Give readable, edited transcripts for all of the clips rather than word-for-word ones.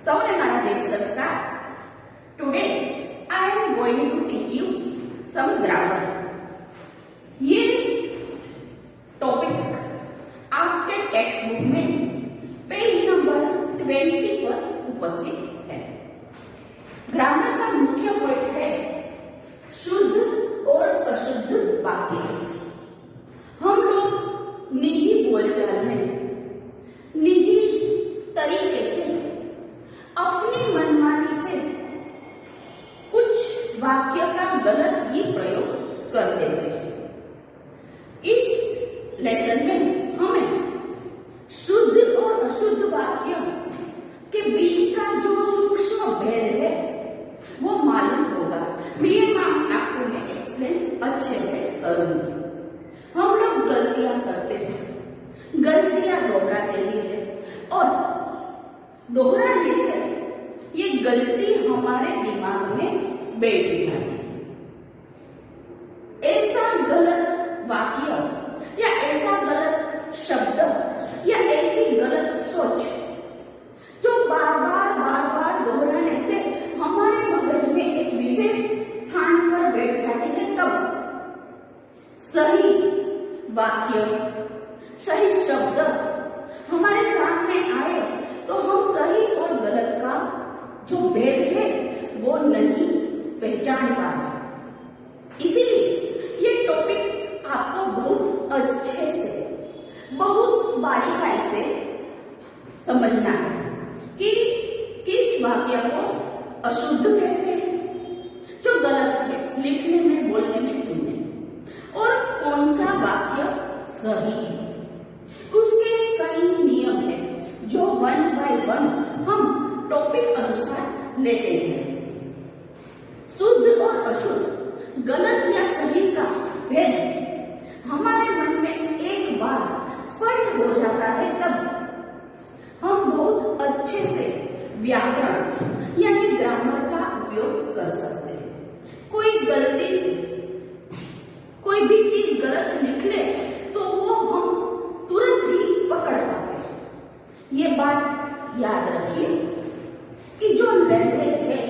સૌને મારા જય શ્રી નમસ્કાર. Today I am going to teach you some grammar. ये टॉपिक आपके टेक्स्ट बुक में पेज नंबर 20 पर उपस्थित है. ग्रामर का मुख्य पॉइंट है शुद्ध और अशुद्ध वाक्य. हम लोग निजी बोलचाल में निजी तरीके से अपनी मनमानी से कुछ वाक्य का गलत ही प्रयोग करते थे. इस लेसन में हमें शुद्ध और अशुद्ध वाक्य के बीच का जो सूक्ष्म भेद है वो मालूम होगा. ये आपको मैं एक्सप्लेन अच्छे से करूंगी. हम लोग गलतियां करते हैं, गलतियां दोहराते भी हैं और दोहराने से ये गलती हमारे दिमाग में बैठ जाती है. ऐसा गलत वाक्य या ऐसा गलत शब्द या ऐसी गलत सोच जो बार बार दोहराने से हमारे मगज में एक विशेष स्थान पर बैठ जाती है, तब सही वाक्य सही शब्द हमारे सामने आए तो हम सही और गलत का जो भेद है वो नहीं पहचान पाए. इसीलिए ये टॉपिक आपको बहुत अच्छे से बहुत बारीकाई से समझना है कि किस वाक्य को अशुद्ध कहते हैं जो गलत है लिखने में, बोलने में, सुनने में, और कौन सा वाक्य सही है. उसके कई नियम है जो 1 by 1 हम टॉपिक अनुसार लेते जाएंगे. शुद्ध और अशुद्ध, गलत या सही का भेद हमारे मन में एक बार स्पष्ट हो जाता है, तब हम बहुत अच्छे से व्याकरण यानी ग्रामर का उपयोग कर सकते हैं. कोई गलती से कोई भी चीज गलत लिख ले तो वो हम तुरंत ही पकड़ पाते हैं. ये बात याद रखिए कि जो लैंग्वेज है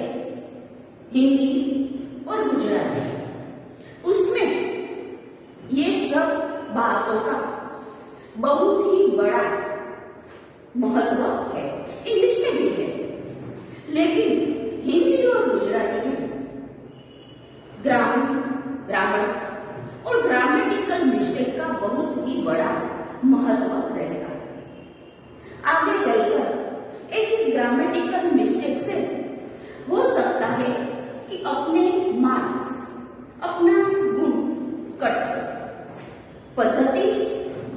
हिंदी और गुजराती, उसमें ये सब बातों का बहुत ही बड़ा महत्व है. इंग्लिश में भी है, लेकिन हिंदी और गुजराती में ग्रामर और ग्रामेटिकल मिस्टेक का बहुत ही बड़ा महत्व रहेगा. आगे चलकर ऐसी ग्रामेटिकल मिस्टेक से हो सकता है कि अपने मार्क्स, अपना गुण कट. पद्धति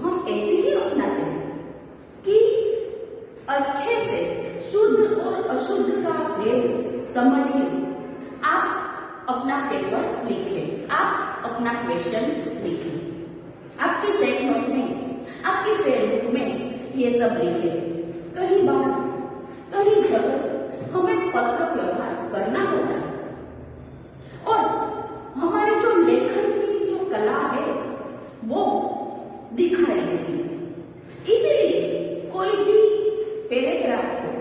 हम ऐसी ही अपनाते हैं कि अच्छे से शुद्ध और अशुद्ध का भेद समझिए. आप अपना पेपर लिखें, आप अपना क्वेश्चंस लिखें, आपके सेट नोट में, आपकी फेसबुक में ये सब लिखें. कहीं बार कहीं जगह हमें पत्र व्यवहार करना होता है और हमारी जो लेखन की जो कला है वो दिखाई देती है. इसीलिए कोई भी पैराग्राफ हो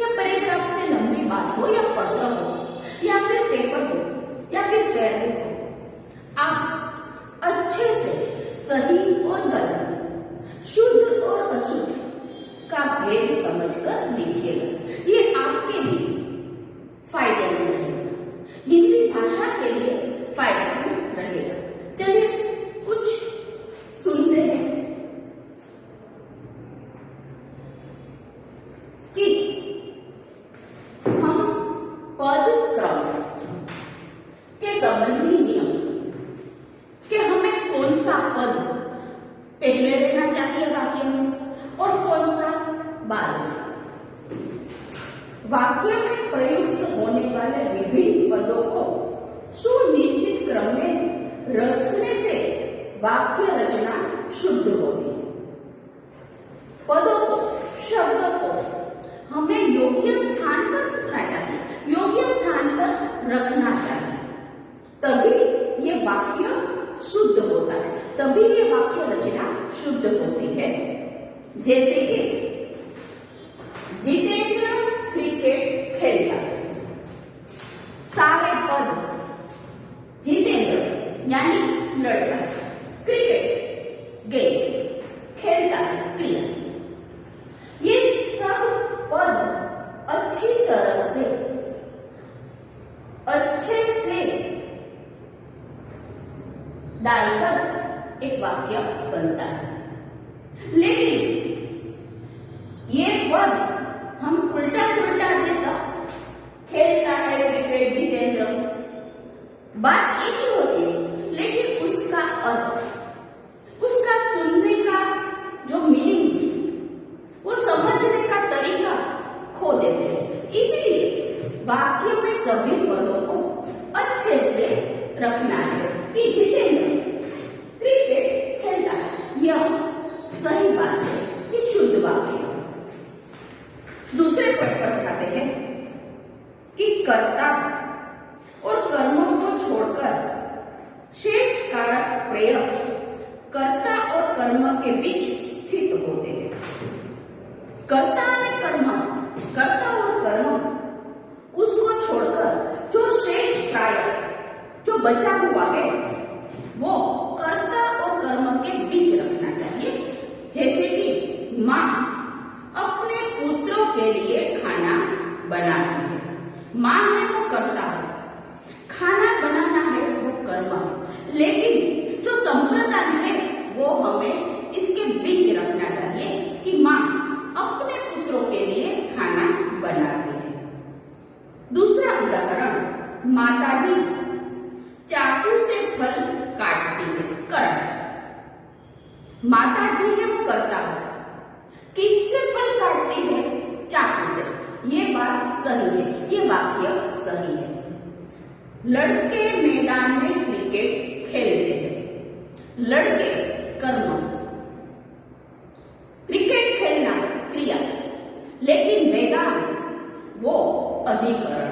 या पैराग्राफ से लंबी बात हो या पत्र हो या फिर पेपर हो या फिर फेसबुक हो, आप अच्छे से सही और गलत, शुद्ध और अशुद्ध का भेद समझकर लिखिएगा. ये आपके लिए फायदेमंद रहेगा, हिंदी भाषा के लिए फायदेमंद रहेगा. चलिए कुछ सुनते हैं कि हम पद क्रम के संबंधी नियम कि हमें कौन सा पद पहले लेना चाहिए वाक्य में और कौन सा बाद में. वाक्य में प्रयुक्त होने वाले विभिन्न पदों को सुनिश्चित क्रम में रचने से वाक्य रचना शुद्ध होती है. पदों को, शब्दों को हमें योग्य स्थान पर रखना चाहिए, योग्य स्थान पर रखना चाहिए, तभी ये वाक्य शुद्ध होता है, तभी ये वाक्य रचना शुद्ध होती है. जैसे कि जितेंद्र क्रिकेट डालकर एक वाक्य बनता है। लेकिन ये पद हम उल्टा सुल्टा देता, खेलता है क्रिकेट जितेंद्र, बात एक ही होती है, लेकिन उसका अर्थ, उसका सुनने का जो मीनिंग, वो समझने का तरीका खो देते हैं। इसीलिए वाक्य में सभी पदों को अच्छे से रखना है कि जितेंद्र क्रिकेट खेलता है, यह सही बात है, ये शुद्ध वाक्य है। दूसरे पद पर जाते हैं कि कर्ता और कर्मों को छोड़कर शेष कारक प्रयोग कर्ता और कर्म के बीच स्थित होते हैं। कर्ता और कर्म उसको छोड़कर जो शेष प्राय जो बचा हुआ है वो कर्ता और कर्म के बीच रखना चाहिए। जैसे कि माँ अपने पुत्रों के लिए खाना बनाती है, माँ है वो कर्ता है, खाना बनाना है वो कर्म है, लेकिन जो संप्रदाय है वो हमें इसके बीच रखना चाहिए कि माँ अपने पुत्रों के लिए खाना बनाती है। दूसरा उदाहरण, माताजी चाकू से फल काटती है, कर्म। माताजी है वो कर्ता है, किससे फल काटती है? चाकू से। ये बात सही है, ये वाक्य सही है। लड़के मैदान में क्रिकेट खेलते हैं, लड़के कर्म, क्रिकेट खेलना क्रिया, लेकिन मैदान वो अधिकरण।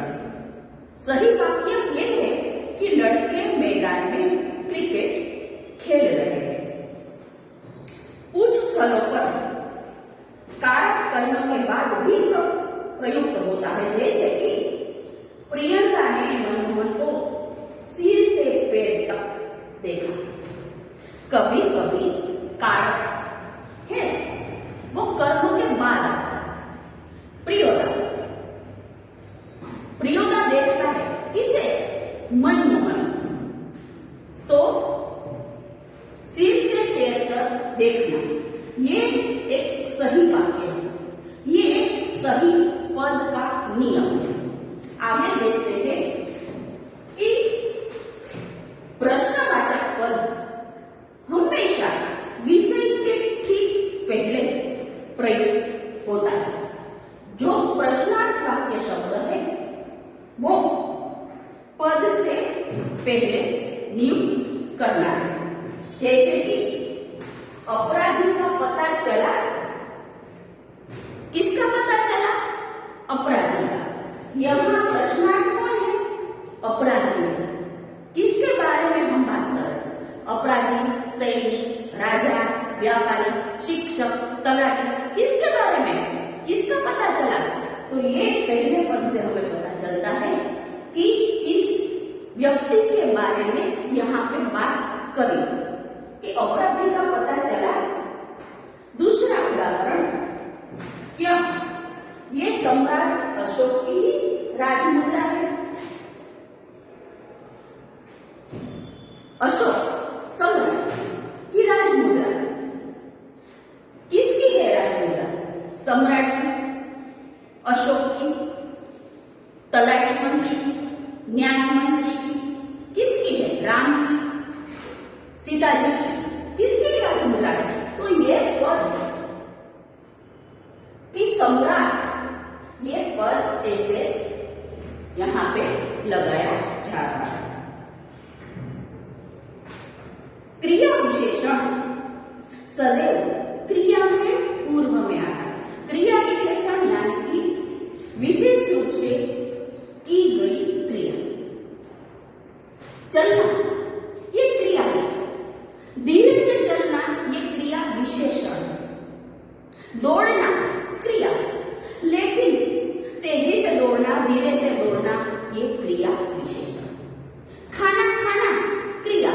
सही वाक्य ये है कि लड़के मैदान में क्रिकेट खेल रहे हैं। कुछ स्थलों पर कारक कर्म के बाद भी प्रयुक्त होता है, जैसे कि प्रियंका ने मनमोहन को सिर से पैर तक देखा। कभी कभी कारक है वो कर्म के बाद आता है। प्रियोदा देखता है किसे? मनमोहन। तो सिर से पैर तक देखना ये एक सही वाक्य है, ये एक सही पद का नियम है। आगे देखते हैं कि प्रश्नवाचक पद हमेशा विषय के ठीक पहले प्रयुक्त होता है। जो प्रश्नार्थ वाक्य शब्द है वो पद से पहले नियुक्त करना है। जैसे कि अपराधी का पता चला, किसका पता चला? अपराधी का। यहां प्रश्नार्थ कौन है? अपराधी है। किसके बारे में हम बात कर रहे हैं? अपराधी, सैनिक, राजा, व्यापारी, शिक्षक, तलाटी, किसके बारे में? किसका पता चला? तो ये पहले पद से हमें पता चलता है कि इस व्यक्ति के बारे में यहाँ पे बात करी कि अपराधी का पता चला। दूसरा उदाहरण, क्या ये सम्राट अशोक की ही राजमुद्रा है? अशोक सम्राट की राजमुद्रा किसकी है? राजमुद्रा सम्राट की, अशोक की, तलाटी मंत्री की, न्याय मंत्री की, किसकी है? राम की, सीता जी की, किसकी राजमुद्रा है? तो ये पद कि सम्राट, ये पद ऐसे यहां पे लगाया जा रहा है। क्रिया विशेषण सदैव क्रिया के पूर्व में आता है। क्रिया विशेषण यानी कि विशेष रूप से की गई क्रिया। चलना ये क्रिया है, धीरे से चलना ये क्रिया विशेषण है। दौड़ना क्रिया, लेकिन तेजी से दौड़ना, धीरे से दौड़ना ये क्रिया विशेषण। खाना खाना क्रिया,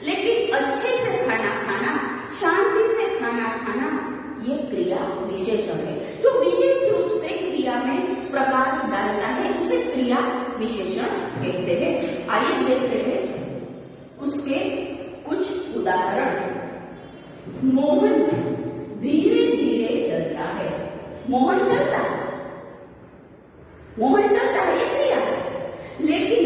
लेकिन अच्छे से खाना खाना, शांति से खाना खाना ये क्रिया विशेषण है। जो विशेष रूप से क्रिया में प्रकाश डालता है उसे क्रिया विशेषण कहते हैं। आइए देखते हैं उसके मोहन धीरे धीरे चलता है। मोहन चलता है, मोहन चलता है, ये क्रिया है, लेकिन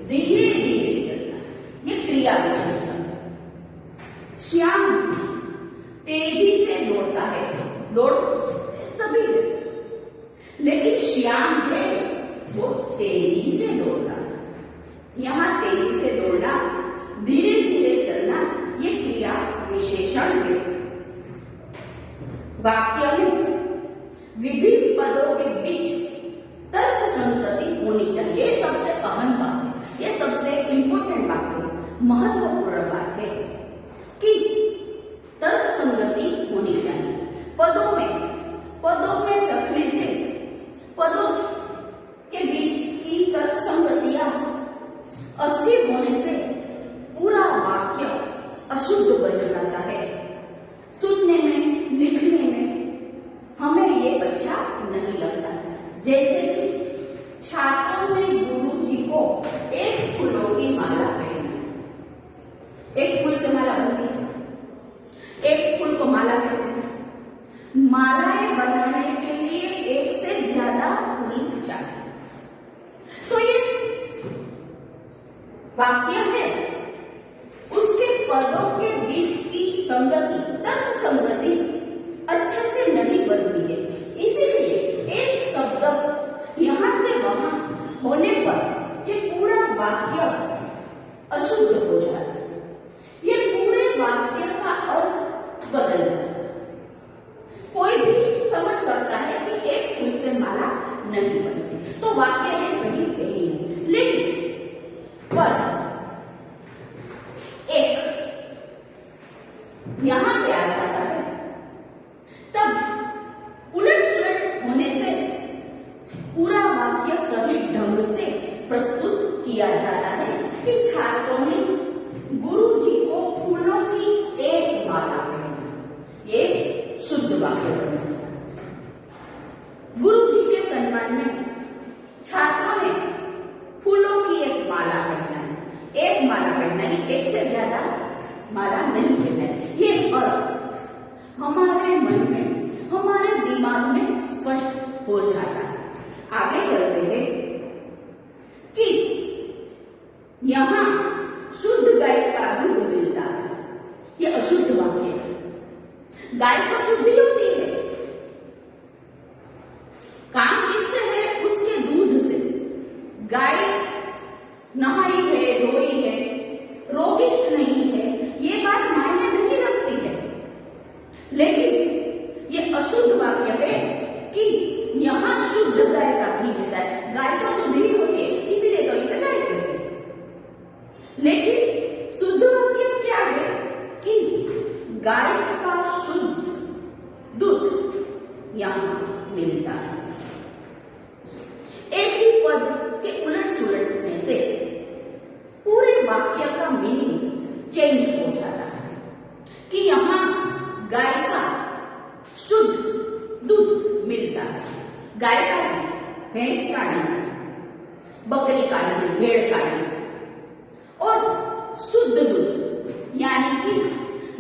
धीरे धीरे चलता है, ये क्रिया विशेषण है। श्याम तेजी से दौड़ता है, दौड़ सभी है, लेकिन श्याम है वो तेजी से दौड़ता है। यहाँ तेजी से दौड़ना, धीरे धीरे चलना, ये क्रिया विशेषण है। वाक्य में विभिन्न पदों के बीच तर्क संगति होनी चाहिए। ये सबसे अहम बात है, ये सबसे इंपॉर्टेंट बात है, महत्वपूर्ण बात है कि तर्क संगति होनी चाहिए। पदों में रखने से पदों के बीच की तर्क संगतियां अस्थिर होने से पूरा वाक्य अशुद्ध बन जाता है। सुनने में, लिखने में हमें ये अच्छा नहीं लगता। जैसे कि छात्रों ने गुरुजी को एक फूलों की माला पहनाई। एक फूल से माला बनती है, एक फूल को माला कहते हैं। मालाएं बनाने के लिए एक से ज्यादा फूल चाहिए। तो ये वाक्य है, उसके पदों के बीच की संगति, तर्क संगति अच्छे से नहीं बनती है। इसीलिए एक शब्द यहां से वहां होने पर ये पूरा वाक्य अशुद्ध हो जाता है, ये पूरे वाक्य का अर्थ बदल जाता है। कोई भी समझ सकता है कि एक फूल से माला नहीं बनती, तो वाक्य ये सही नहीं है। लेकिन पर एक यहां पे आ जाता है, तब उलट सुलट होने से पूरा वाक्य सही ढंग से प्रस्तुत किया जाता है कि छात्रों ने गुरुजी को फूलों की एक माला पहनाई। ये शुद्ध वाक्य बन जाता है। गुरुजी के सम्मान में छात्रों ने फूलों की एक माला पहनाई। एक माला पहनाई, एक से ज्यादा माला नहीं पहनाई। ये अर्थ हमारे मन में, हमारे दिमाग में स्पष्ट हो जाता है। आगे चलते हैं कि यहां शुद्ध गाय का दूध मिलता है, ये अशुद्ध वाक्य है। गाय तो शुद्ध ही होती है, काम किससे है? उसके दूध से। गाय नहाई है, धोई है, रोगिष्ट नहीं है, ये बात मायने नहीं रखती है। लेकिन ये अशुद्ध वाक्य है कि यहां शुद्ध गाय का घी मिलता है। गाय तो शुद्ध ही होती है, इसीलिए तो इसे गाय कहते हैं। लेकिन शुद्ध वाक्य क्या है कि गाय का शुद्ध दूध यहां मिलता है। एक ही पद के उलट सुलटने से पूरे वाक्य का मीनिंग चेंज हो जाता है कि यहां गाय का शुद्ध दूध मिलता है। गाय का नहीं, भैंस का नहीं, बकरी का नहीं, भेड़ का नहीं, और शुद्ध दूध यानी कि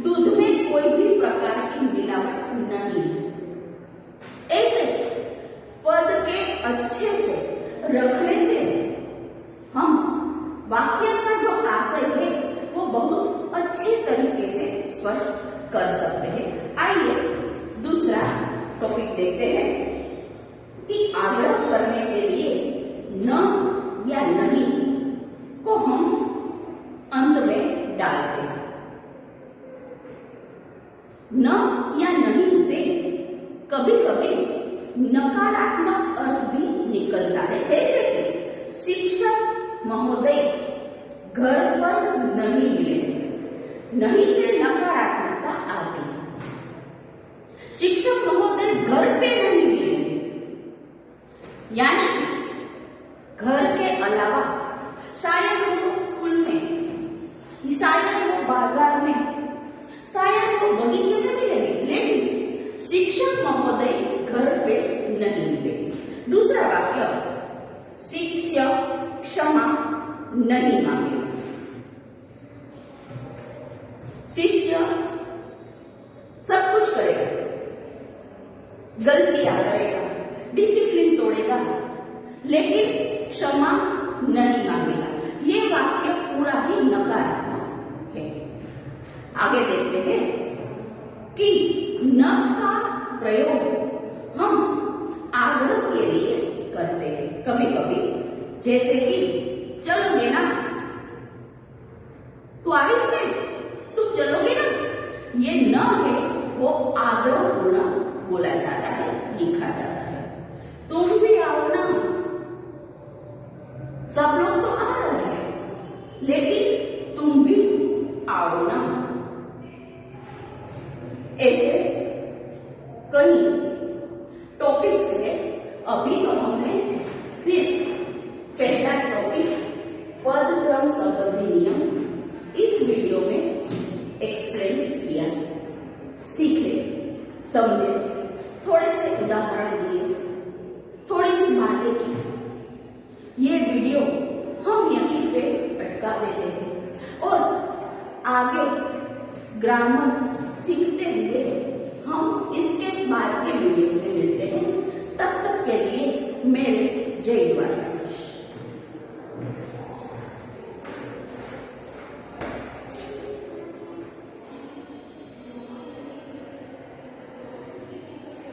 दूध में कोई भी प्रकार की मिलावट नहीं है। ऐसे पद के अच्छे से रखने से हम वाक्य का जो आशय है वो बहुत अच्छे तरीके से स्पष्ट कर सकते हैं। आइए दूसरा टॉपिक देखते हैं कि आग्रह करने के लिए न या नहीं को हम अंत में डालते हैं। न या नहीं से कभी कभी नकारात्मक अर्थ भी निकलता है। जैसे कि शिक्षक महोदय घर पर नहीं मिलेंगे, नहीं से नकारात्मकता आती है। शिक्षक महोदय घर पे नहीं मिलेंगे, यानी घर के अलावा शायद वो स्कूल में, शायद वो बाजार में, शायद वो बगीचे में मिलेंगे, लेकिन शिक्षक महोदय घर पे नहीं मिलेंगे। दूसरा वाक्य, शिक्षक क्षमा नहीं मांगे। शिष्य गलतियां करेगा, डिसिप्लिन तोड़ेगा, लेकिन क्षमा नहीं मांगेगा। ये वाक्य पूरा ही नकारात्मक है। आगे देखते हैं कि न का प्रयोग हम आग्रह के लिए करते हैं कभी कभी, जैसे कि चलोगे ना, तू आ रही से, तुम चलोगे ना। ये न है वो आग्रह पूर्ण बोला जाता है, लिखा जाता है। तुम भी आओ ना, सब लोग तो आ रहे हैं लेकिन तुम भी आओ ना। ऐसे कई टॉपिक्स है। अभी तो हमने सिर्फ पहला टॉपिक पद क्रम संबंधी नियम इस वीडियो में एक्सप्लेन किया, सीखे, समझे, थोड़े से उदाहरण दिए, थोड़ी सी बातें की। ये वीडियो हम यहीं पे अटका देते हैं और आगे ग्रामर सीखते हुए हम इसके बाद के वीडियोस में मिलते हैं। तब तक के लिए मेरे जय द्वारा।